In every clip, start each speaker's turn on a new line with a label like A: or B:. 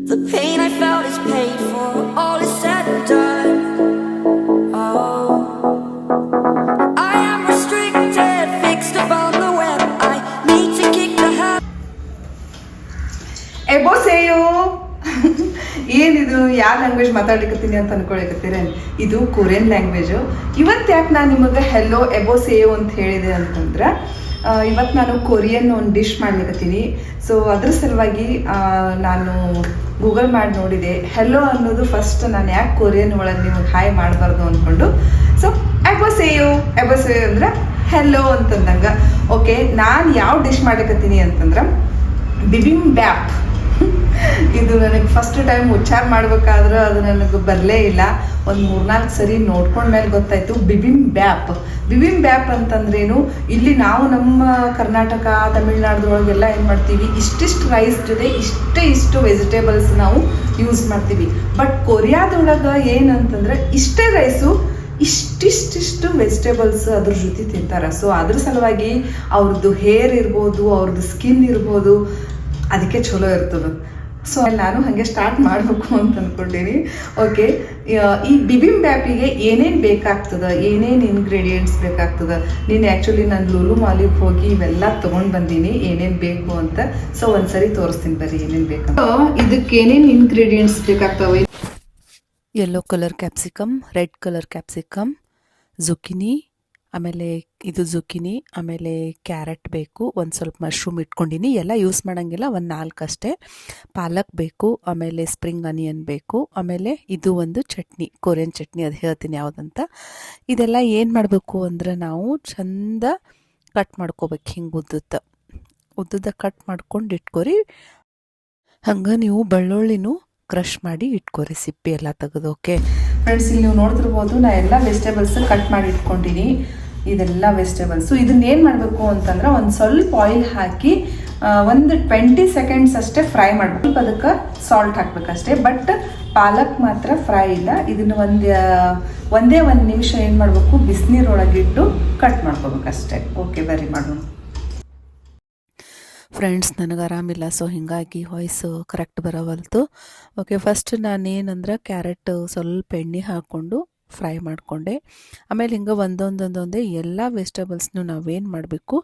A: The pain I felt is paid for, all is said and done. Oh, I am restricted, fixed upon the web. I need to kick the habit.
B: ಎಬೋಸೆಯೋ ಏನಿದು ಯಾವ language ಮಾತಾಡ್ಲಿಕತ್ತೀನಿ ಅಂತ ಅನ್ಕೊಳಕತ್ತೀರ. ಇದು Korean language. ಇವತ್ತು ಯಾಕೆ ನಾನು ನಿಮಗೆ hello ಎಬೋಸೆಯೋ ಅಂತ ಹೇಳಿದೆ ಅಂತಂದ್ರೆ, ಇವತ್ತು ನಾನು ಕೊರಿಯನ್ ಒಂದು ಡಿಶ್ ಮಾಡ್ಲಿಕತ್ತೀನಿ. ಸೊ ಅದ್ರ ಸಲುವಾಗಿ ನಾನು ಗೂಗಲ್ ಮಾಡಿ ನೋಡಿದೆ. ಹೆಲೋ ಅನ್ನೋದು ಫಸ್ಟ್ ನಾನು ಯಾಕೆ ಕೊರಿಯನ್ ಒಳಗೆ ನಿಮಗೆ ಹಾಯ್ ಮಾಡಬಾರ್ದು ಅಂದ್ಕೊಂಡು, ಸೊ ಎಬೋಸೆಯೋ ಅಂದ್ರೆ ಹೆಲೋ ಅಂತಂದಂಗೆ. ಓಕೆ, ನಾನು ಯಾವ ಡಿಶ್ ಮಾಡ್ಲಿಕತ್ತೀನಿ ಅಂತಂದ್ರೆ ಬಿಬಿಂಬ್ಯಾಪ್. ಇದು ನನಗೆ ಫಸ್ಟ್ ಟೈಮ್ ಉಚ್ಚಾರ ಮಾಡ್ಬೇಕಾದ್ರೆ ಅದು ನನಗೆ ಬರಲೇ ಇಲ್ಲ. ಒಂದು 3-4 ಸರಿ ನೋಡ್ಕೊಂಡ್ಮೇಲೆ ಗೊತ್ತಾಯಿತು ಬಿಬಿಂಬ್ಯಾಪ್ ಅಂತಂದ್ರೇನು. ಇಲ್ಲಿ ನಾವು ನಮ್ಮ ಕರ್ನಾಟಕ ತಮಿಳ್ನಾಡದೊಳಗೆಲ್ಲ ಏನು ಮಾಡ್ತೀವಿ, ಇಷ್ಟಿಷ್ಟು ರೈಸ್ ಜೊತೆ ಇಷ್ಟು ವೆಜಿಟೇಬಲ್ಸ್ ನಾವು ಯೂಸ್ ಮಾಡ್ತೀವಿ. ಬಟ್ ಕೊರಿಯಾದೊಳಗೆ ಏನಂತಂದ್ರೆ ಇಷ್ಟೇ ರೈಸು ಇಷ್ಟಿಷ್ಟು ವೆಜಿಟೇಬಲ್ಸ್ ಅದ್ರ ಜೊತೆ ತಿಂತಾರೆ. ಸೊ ಅದ್ರ ಸಲುವಾಗಿ ಅವ್ರದ್ದು ಹೇರ್ ಇರ್ಬೋದು, ಅವ್ರದ್ದು ಸ್ಕಿನ್ ಇರ್ಬೋದು, ಅದಕ್ಕೆ ಚಲೋ ಇರ್ತದೆ. ಸೊ ನಾನು ಹಾಗೆ ಸ್ಟಾರ್ಟ್ ಮಾಡಬೇಕು ಅಂತ ಅಂದ್ಕೊಂಡೀನಿ. ಓಕೆ, ಈ ಬಿಬಿಂಬ್ಯಾಪಿಗೆ ಏನೇನು ಬೇಕಾಗ್ತದೆ, ಏನೇನು ಇಂಗ್ರೀಡಿಯೆಂಟ್ಸ್ ಬೇಕಾಗ್ತದೆ, ಆ್ಯಕ್ಚುಲಿ ನಾನು ಲೂಲು ಮಾಲಿಗೆ ಹೋಗಿ ಇವೆಲ್ಲ ತೊಗೊಂಡು ಬಂದೀನಿ ಏನೇನು ಬೇಕು ಅಂತ. ಸೊ ಒಂದ್ಸರಿ ತೋರಿಸ್ತೀನಿ ಬರ್ರಿ ಏನೇನು ಬೇಕಂತ. ಇದಕ್ಕೆ ಏನೇನು ಇಂಗ್ರೀಡಿಯೆಂಟ್ಸ್ ಬೇಕಾಗ್ತವೆ:
C: yellow colour capsicum, red colour capsicum, zucchini, ಆಮೇಲೆ ಇದು ಜುಕಿನಿ, ಆಮೇಲೆ ಕ್ಯಾರೆಟ್ ಬೇಕು, ಒಂದು ಸ್ವಲ್ಪ ಮಶ್ರೂಮ್ ಇಟ್ಕೊಂಡಿನಿ. ಎಲ್ಲ ಯೂಸ್ ಮಾಡೋಂಗಿಲ್ಲ, ಒಂದು 4 ಅಷ್ಟೇ. ಪಾಲಕ್ ಬೇಕು, ಆಮೇಲೆ ಸ್ಪ್ರಿಂಗ್ ಆನಿಯನ್ ಬೇಕು, ಆಮೇಲೆ ಇದು ಒಂದು ಚಟ್ನಿ, ಕೊರಿಯನ್ ಚಟ್ನಿ, ಅದು ಹೇಳ್ತೀನಿ ಯಾವುದಂತ. ಇದೆಲ್ಲ ಏನು ಮಾಡಬೇಕು ಅಂದ್ರೆ ನಾವು ಚಂದ ಕಟ್ ಮಾಡ್ಕೋಬೇಕು. ಹಿಂಗೆ ಉದ್ದುದ ಕಟ್ ಮಾಡ್ಕೊಂಡು ಇಟ್ಕೊರಿ. ಹಂಗೆ ನೀವು ಬೆಳ್ಳುಳ್ಳಿನೂ ಕ್ರಷ್ ಮಾಡಿ ಇಟ್ಕೊರಿ, ಸಿಪ್ಪಿ ಎಲ್ಲ ತೆಗೆದು. ಓಕೆ
B: ಫ್ರೆಂಡ್ಸ್, ಇಲ್ಲಿ ನೀವು ನೋಡ್ತಿರ್ಬೋದು, ನಾ ಎಲ್ಲ ವೆಜಿಟೇಬಲ್ಸ್ ಕಟ್ ಮಾಡಿ ಇಟ್ಕೊಂಡಿನಿ. ಇದೆಲ್ಲ ವೆಜಿಟೇಬಲ್ಸು ಇದನ್ನೇನು ಮಾಡಬೇಕು ಅಂತಂದ್ರೆ, ಒಂದು ಸ್ವಲ್ಪ ಆಯಿಲ್ ಹಾಕಿ ಒಂದು 20 ಸೆಕೆಂಡ್ಸ್ ಅಷ್ಟೇ ಫ್ರೈ ಮಾಡಬೇಕು. ಅದಕ್ಕೆ ಸಾಲ್ಟ್ ಹಾಕಬೇಕಷ್ಟೇ. ಬಟ್ ಪಾಲಕ್ ಮಾತ್ರ ಫ್ರೈ ಇಲ್ಲ. ಇದನ್ನು ಒಂದೇ ಒಂದು ನಿಮಿಷ ಏನು ಮಾಡಬೇಕು, ಬಿಸಿನೀರೊಳಗಿಟ್ಟು ಕಟ್ ಮಾಡ್ಕೋಬೇಕಷ್ಟೇ. ಓಕೆ, ಬರ್ರಿ ಮಾಡೋಣ.
C: ಫ್ರೆಂಡ್ಸ್, ನನಗೆ ಆರಾಮಿಲ್ಲ, ಸೊ ಹೀಗಾಗಿ ವಾಯ್ಸು ಕರೆಕ್ಟ್ ಬರೋವಲ್ತು. ಓಕೆ, ಫಸ್ಟ್ ನಾನೇನಂದ್ರೆ ಕ್ಯಾರೆಟ್ ಸ್ವಲ್ಪ ಎಣ್ಣೆ ಹಾಕ್ಕೊಂಡು ಫ್ರೈ ಮಾಡಿಕೊಂಡೆ. ಆಮೇಲೆ ಹಿಂಗೆ ಒಂದೊಂದೇ ಎಲ್ಲ ವೆಜಿಟೇಬಲ್ಸ್ನು ನಾವೇನು ಮಾಡಬೇಕು,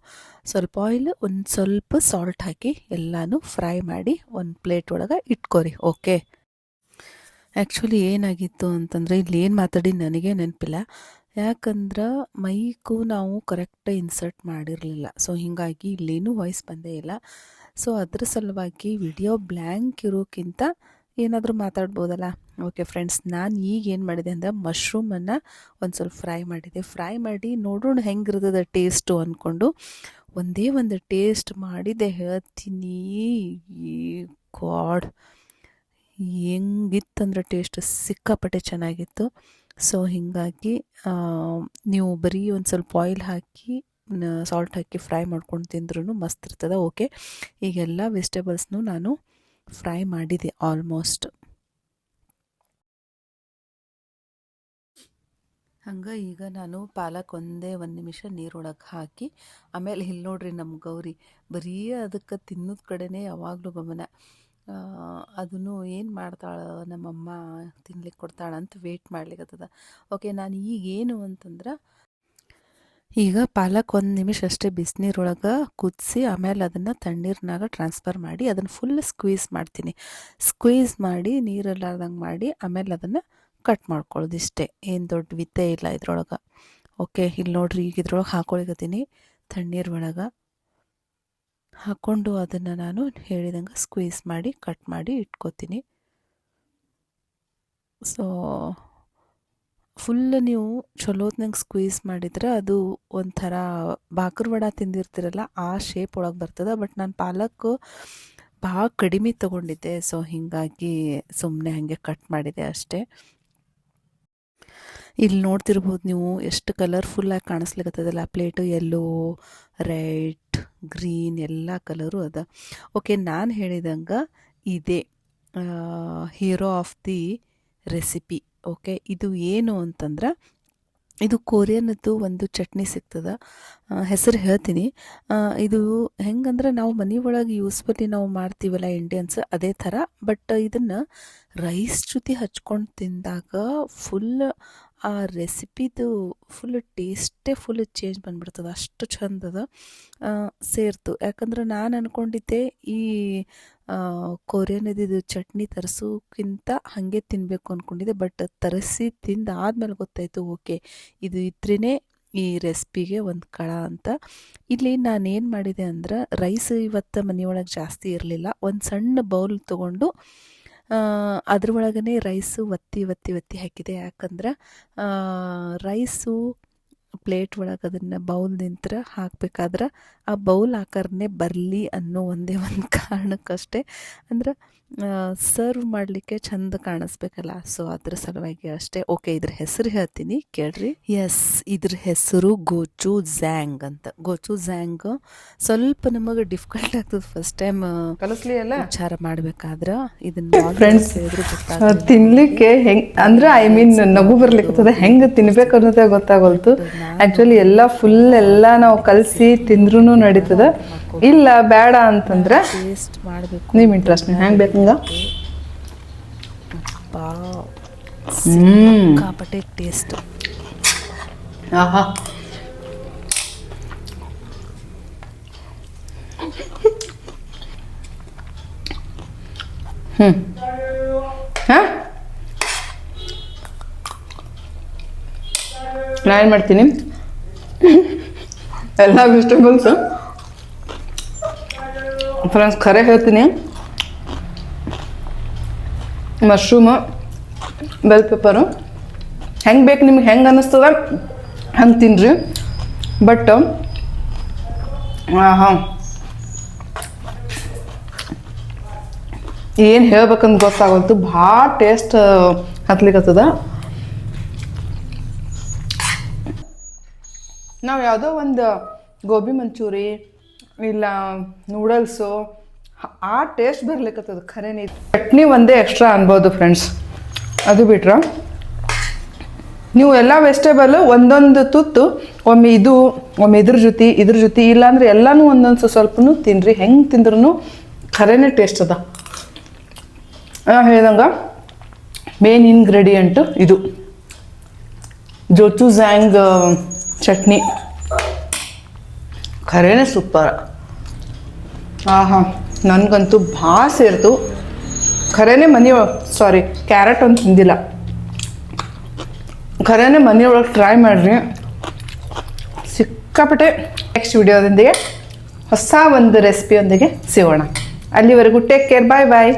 C: ಸ್ವಲ್ಪ ಆಯಿಲ್, ಒಂದು ಸ್ವಲ್ಪ ಸಾಲ್ಟ್ ಹಾಕಿ ಎಲ್ಲನೂ ಫ್ರೈ ಮಾಡಿ ಒಂದು ಪ್ಲೇಟ್ ಒಳಗೆ ಇಟ್ಕೊರಿ. ಓಕೆ, ಆ್ಯಕ್ಚುಲಿ ಏನಾಗಿತ್ತು ಅಂತಂದರೆ, ಇಲ್ಲಿ ಏನು ಮಾತಾಡಿ ನನಗೆ ನೆನಪಿಲ್ಲ. ಯಾಕಂದ್ರೆ ಮೈಕು ನಾವು ಕರೆಕ್ಟ್ ಇನ್ಸರ್ಟ್ ಮಾಡಿರಲಿಲ್ಲ. ಸೊ ಹೀಗಾಗಿ ಇಲ್ಲೇನೂ ವಾಯ್ಸ್ ಬಂದೇ ಇಲ್ಲ. ಸೊ ಅದ್ರ ಸಲುವಾಗಿ ವಿಡಿಯೋ ಬ್ಲ್ಯಾಂಕ್ ಇರೋಕ್ಕಿಂತ ಏನಾದರೂ ಮಾತಾಡ್ಬೋದಲ್ಲ. ಓಕೆ ಫ್ರೆಂಡ್ಸ್, ನಾನು ಈಗ ಏನು ಮಾಡಿದೆ ಅಂದರೆ ಮಶ್ರೂಮನ್ನು ಒಂದು ಸ್ವಲ್ಪ ಫ್ರೈ ಮಾಡಿ ನೋಡೋಣ ಹೆಂಗಿರ್ತದೆ ಟೇಸ್ಟು ಅಂದ್ಕೊಂಡು ಒಂದೇ ಒಂದು ಟೇಸ್ಟ್ ಮಾಡಿದೆ. ಹೇಳ್ತೀನಿ, ಈ ಗಾಡ್ ಹೆಂಗಿತ್ತಂದ್ರೆ ಟೇಸ್ಟ್ ಸಿಕ್ಕಾಪಟ್ಟೆ ಚೆನ್ನಾಗಿತ್ತು. ಸೊ ಹೀಗಾಗಿ ನೀವು ಬರೀ ಒಂದು ಸ್ವಲ್ಪ ಆಯಿಲ್ ಹಾಕಿ ಸಾಲ್ಟ್ ಹಾಕಿ ಫ್ರೈ ಮಾಡ್ಕೊಂಡು ತಿಂದ್ರೂ ಮಸ್ತ್ ಇರ್ತದೆ. ಓಕೆ, ಈಗೆಲ್ಲ ವೆಜಿಟೇಬಲ್ಸ್ನು ನಾನು ಫ್ರೈ ಮಾಡಿದೆ ಆಲ್ಮೋಸ್ಟ್. ಹಂಗೆ ಈಗ ನಾನು ಪಾಲಕ್ ಒಂದೇ 1 ನಿಮಿಷ ನೀರೊಳಗೆ ಹಾಕಿ, ಆಮೇಲೆ ಇಲ್ಲಿ ನೋಡ್ರಿ ನಮ್ಮ ಗೌರಿ ಬರೀ ಅದಕ್ಕೆ ತಿನ್ನೋದು ಕಡೆನೇ ಯಾವಾಗಲೂ ಗಮನ. ಅದನ್ನು ಏನು ಮಾಡ್ತಾಳೆ ನಮ್ಮಮ್ಮ, ತಿನ್ಲಿಕ್ಕೆ ಕೊಡ್ತಾಳಂತ ವೆಯ್ಟ್ ಮಾಡ್ಲಿಕ್ಕತ್ತದ. ಓಕೆ, ನಾನು ಈಗೇನು ಅಂತಂದ್ರೆ, ಈಗ ಪಾಲಕ್ 1 ನಿಮಿಷ ಅಷ್ಟೇ ಬಿಸಿನೀರೊಳಗೆ ಕುದಿಸಿ, ಆಮೇಲೆ ಅದನ್ನು ತಣ್ಣೀರಿನಾಗ ಟ್ರಾನ್ಸ್ಫರ್ ಮಾಡಿ ಅದನ್ನು ಫುಲ್ ಸ್ಕ್ವೀಸ್ ಮಾಡಿ ನೀರಿಲ್ಲಾರ್ದಂಗೆ ಮಾಡಿ, ಆಮೇಲೆ ಅದನ್ನು ಕಟ್ ಮಾಡ್ಕೊಳ್ಳೋದು. ಇಷ್ಟೇ, ಏನು ದೊಡ್ಡ ವಿತ್ತೆ ಇಲ್ಲ ಇದ್ರೊಳಗೆ. ಓಕೆ, ಇಲ್ಲಿ ನೋಡ್ರಿ, ಈಗ ಇದ್ರೊಳಗೆ ಹಾಕೊಳಿಕತ್ತೀನಿ. ತಣ್ಣೀರು ಒಳಗೆ ಹಾಕ್ಕೊಂಡು ಅದನ್ನು ನಾನು ಹೇಳಿದಂಗೆ ಸ್ಕ್ವೀಸ್ ಮಾಡಿ ಕಟ್ ಮಾಡಿ ಇಟ್ಕೋತೀನಿ. ಸೊ ಫುಲ್ ನೀವು ಚಲೋತ್ನಂಗೆ ಸ್ಕ್ವೀಸ್ ಮಾಡಿದ್ರೆ ಅದು ಒಂಥರ ಬಾಕರ್ ವಡ ತಿಂದಿರ್ತಿರಲ್ಲ ಆ ಶೇಪ್ ಒಳಗೆ ಬರ್ತದೆ. ಬಟ್ ನಾನು ಪಾಲಕ್ ಭಾಳ ಕಡಿಮೆ ತೊಗೊಂಡಿದ್ದೆ. ಸೊ ಹೀಗಾಗಿ ಸುಮ್ಮನೆ ಹಾಗೆ ಕಟ್ ಮಾಡಿದೆ ಅಷ್ಟೇ. ಇಲ್ಲಿ ನೋಡ್ತಿರ್ಬೋದು ನೀವು, ಎಷ್ಟು ಕಲರ್ಫುಲ್ಲಾಗಿ ಕಾಣಿಸ್ಲಿಕ್ಕತ್ತದಲ್ಲ ಪ್ಲೇಟು. ಯೆಲ್ಲೋ, ರೆಡ್, ಗ್ರೀನ್ ಎಲ್ಲ ಕಲರು ಅದ. ಓಕೆ, ನಾನು ಹೇಳಿದಂಗೆ ಇದೇ hero of the recipe. Okay, ಇದು ಏನು ಅಂತಂದ್ರೆ ಇದು ಕೊರಿಯನ್ನದ್ದು ಒಂದು ಚಟ್ನಿ ಸಿಗ್ತದೆ, ಹೆಸರು ಹೇಳ್ತೀನಿ. ಇದು ಹೆಂಗಂದ್ರೆ ನಾವು ಮನೆ ಒಳಗೆ ಯೂಸ್ವಲಿ ನಾವು ಮಾಡ್ತೀವಲ್ಲ ಇಂಡಿಯನ್ಸ್ ಅದೇ ಥರ, ಬಟ್ ಇದನ್ನು ರೈಸ್ ಜೊತೆ ಹಚ್ಕೊಂಡು ತಿಂದಾಗ ಫುಲ್ ಆ ರೆಸಿಪಿದು ಫುಲ್ ಟೇಸ್ಟೇ ಫುಲ್ ಚೇಂಜ್ ಬಂದ್ಬಿಡ್ತದೆ, ಅಷ್ಟು ಚಂದದ ಸೇರ್ತು. ಯಾಕಂದ್ರೆ ನಾನು ಅಂದ್ಕೊಂಡಿದ್ದೆ ಈ ಕೊರಿಯನ್ನದಿದು ಚಟ್ನಿ ತರಿಸೋಕ್ಕಿಂತ ಹಾಗೆ ತಿನ್ನಬೇಕು ಅಂದ್ಕೊಂಡಿದ್ದೆ, ಬಟ್ ತರಿಸಿ ತಿಂದಾದ್ಮೇಲೆ ಗೊತ್ತಾಯಿತು ಓಕೆ ಇದು ಇದ್ರೇ ಈ ರೆಸಿಪಿಗೆ ಒಂದು ಕಳ ಅಂತ. ಇಲ್ಲಿ ನಾನೇನು ಮಾಡಿದೆ ಅಂದ್ರೆ ರೈಸ್ ಇವತ್ತು ಮನೆಯೊಳಗೆ ಜಾಸ್ತಿ ಇರಲಿಲ್ಲ, ಒಂದು ಸಣ್ಣ ಬೌಲ್ ತೊಗೊಂಡು ಅದ್ರೊಳಗನೆ ರೈಸು ಒತ್ತಿ ಹಾಕಿದೆ. ಯಾಕಂದ್ರೆ ರೈಸು ಪ್ಲೇಟ್ ಒಳಗೆ ಅದನ್ನು ಬೌಲ್ನಿಂದ ಹಾಕಬೇಕಾದ್ರೆ ಆ ಬೌಲ್ ಆಕಾರನೇ ಬರಲಿ ಅನ್ನೋ ಒಂದೇ ಒಂದು ಕಾರಣಕ್ಕಷ್ಟೇ, ಅಂದ್ರೆ ಸರ್ವ್ ಮಾಡಲಿಕ್ಕೆ ಚಂದ ಕಾಣಿಸ್ಬೇಕಲ್ಲ, ಸೊ ಅದ್ರ ಸಲುವಾಗಿ ಅಷ್ಟೇ. ಓಕೆ, ಇದ್ರ ಹೆಸರು ಹೇಳ್ತೀನಿ ಕೇಳ್ರಿ. ಎಸ್, ಇದ್ರ ಹೆಸರು ಗೋಚು ಝ್ಯಾಂಗ್ ಅಂತ. ಗೋಚು ಝ್ಯಾಂಗ್ ಸ್ವಲ್ಪ ನಮಗೆ ಡಿಫಿಕಲ್ಟ್ ಆಗ್ತದೆ ಫಸ್ಟ್ ಟೈಮ್
B: ಕಲಿಸ್ಲಿ ಎಲ್ಲ
C: ವಿಚಾರ ಮಾಡ್ಬೇಕಾದ್ರೆ. ಇದನ್ನ
B: ಫ್ರೆಂಡ್ಸ್ ತಿನ್ಲಿಕ್ಕೆ ಹೆಂಗ್ ಅಂದ್ರೆ ಐ ಮೀನ್ ನಗು ಬರ್ಲಿಕ್ಕೆ ಹೆಂಗ್ ತಿನ್ಬೇಕು ಅನ್ನೋದೇ ಗೊತ್ತಾಗೋಲ್ತು. ಆಕ್ಚುಲಿ ಎಲ್ಲ ಫುಲ್ ಎಲ್ಲ ನಾವು ಕಲಸಿ ತಿಂದ್ರೂ ನಡೀತದ, ಇಲ್ಲ ಬೇಡ ಅಂತಂದ್ರೆ
C: ಟೇಸ್ಟ್ ಮಾಡಬೇಕು.
B: ನೀವು ಇಂಟ್ರೆಸ್ಟ್ ಹೆಂಗ್ ಬೇಕು ಹಿಂಗ
C: ಸಿಕ್ಕಾಪಟ್ಟೆ ಟೇಸ್ಟ್.
B: ಆಹಾ, ನಾನು ಮಾಡ್ತೀನಿ ಎಲ್ಲ ವೆಜಿಟೇಬಲ್ಸ್. ಫ್ರೆಂಡ್ಸ್ ಖರೆ ಹೇಳ್ತೀನಿ, ಮಶ್ರೂಮು, ಬೆಲ್ ಪೆಪ್ಪರು ಹೆಂಗೆ ಬೇಕು ನಿಮ್ಗೆ ಹೆಂಗೆ ಅನ್ನಿಸ್ತದ ಹಂಗೆ ತಿನ್ನಿರಿ. ಬಟ್ ಹಾಂ ಏನು ಹೇಳ್ಬೇಕಂತ ಗೊತ್ತಾಗೋಲ್ತು, ಭಾಳ ಟೇಸ್ಟ್ ಹತ್ಲಿಕ್ಕತ್ತದ. ನಾವು ಯಾವುದೋ ಒಂದು ಗೋಬಿ ಮಂಚೂರಿ ಇಲ್ಲ ನೂಡಲ್ಸು ಆ ಟೇಸ್ಟ್ ಬರ್ಲಿಕ್ಕತ್ತದ ಖರೇನೆ. ಚಟ್ನಿ ಒಂದೇ ಎಕ್ಸ್ಟ್ರಾ ಅನ್ಬೋದು ಫ್ರೆಂಡ್ಸ್, ಅದು ಬಿಟ್ರೆ ನೀವು ಎಲ್ಲ ವೆಜಿಟೇಬಲ್ ಒಂದೊಂದು ತುತ್ತು ಒಮ್ಮೆ ಇದು ಒಮ್ಮೆ ಇದ್ರ ಜೊತೆ ಇಲ್ಲಾಂದ್ರೆ ಎಲ್ಲನೂ ಒಂದೊಂದು ಸ್ವಲ್ಪನೂ ತಿನ್ನಿರಿ. ಹೆಂಗೆ ತಿಂದ್ರೂ ಖರೇನೆ ಟೇಸ್ಟ್ ಅದ. ಹೇಳ್ದಂಗೆ ಮೇನ್ ಇಂಗ್ರೀಡಿಯೆಂಟು ಇದು ಜೋಚು ಝ್ಯಾಂಗ್ ಚಟ್ನಿ, ಖರೇನೆ ಸೂಪರ್. ಹಾಂ ನನಗಂತೂ ಭಾಳ ಸೇರ್ತು ಖರೇನೆ. ಕ್ಯಾರೆಟ್ ಒಂದು ತಿಂದಿಲ್ಲ, ಖರೇನೆ ಮನೆಯೊಳಗೆ ಟ್ರೈ ಮಾಡಿರಿ, ಸಿಕ್ಕಾಪಟ್ಟೆ. ನೆಕ್ಸ್ಟ್ ವಿಡಿಯೋದೊಂದಿಗೆ ಹೊಸ ಒಂದು ರೆಸಿಪಿಯೊಂದಿಗೆ ಸಿಗೋಣ. ಅಲ್ಲಿವರೆಗೂ ಟೇಕ್ ಕೇರ್, ಬಾಯ್ ಬಾಯ್.